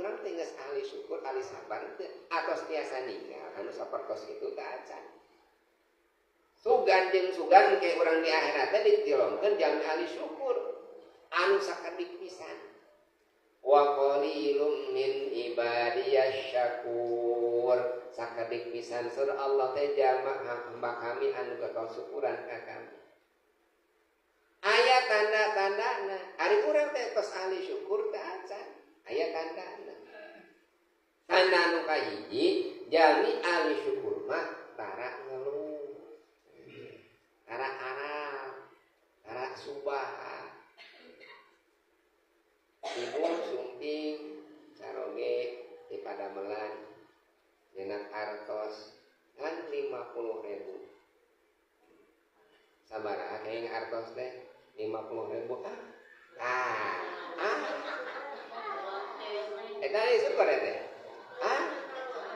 urang teh geus ahli syukur, ahli sabar teu atos tiasa ninggal anu sapertos kitu teh acan. Sugan jeung sugan ke urang di akhirat teh ditilongkeun jalmi ahli syukur anu sakedik pisan. Wa qalilum min ibadiyasy syakur. Sakedik pisan sur Allah teh jalma hamba kami anu bakal syukuran ka kami. Aya tanda-tandana ari urang teh tos ahli syukur teh acan. Aya tandana. Tanda anu kahiji jalmi ahli syukur mah tara ngeluh. Tara arab, tara subaha. Ibu sumping saroge di padamelan nyenak artos kan 50.000. Sabaraha kayak artos teh 50.000 eta syukur teh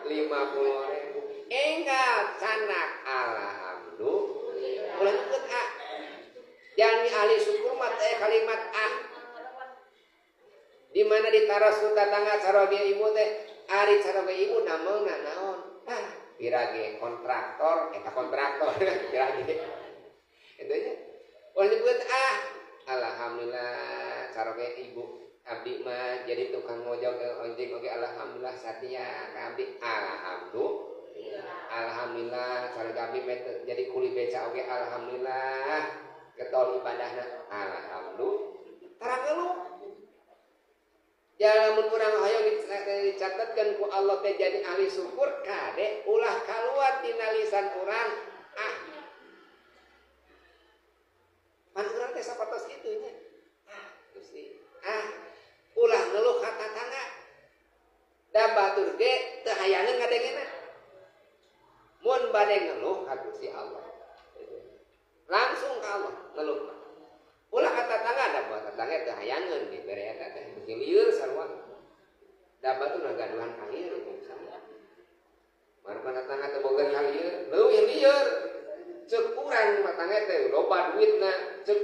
50.000 enggal sanak alhamdulillah ulah nyebut jangan ahli syukur mah teh kalimat di mana ditaros ku tatangga saroge ibu teh ari saroge ibu nameuna naon pirage kontraktor eta kontraktor pirage itu nya ulah nyebut alhamdulillah saroge ibu abdi mah jadi tukang ngojek ojek oge alhamdulillah satia ka abdi alhamdulillah saroge abdi jadi kuli beca oge alhamdulillah getol ibadahna alhamdulillah tara ngeluh jalamun urang hayang dicatatkeun ku Allah teh jadi ahli syukur kade ulah kaluar tina lisan urang pan urang teh sapatos kitu nya Gusti ulah ngeluh ka tatangga da batur ge teu hayangeun ngadengena mun bade ngeluh ka Gusti Allah langsung ka Allah ngeluh ulah ka tatangga da buat tatangga teu hayangeun di bere eta teh beuki lieur sarua da batur ngagaduhan ka lieur marapan tatangga teu boga ka lieur leuwih lieur ceuk urang matangga teh loba duitna ceuk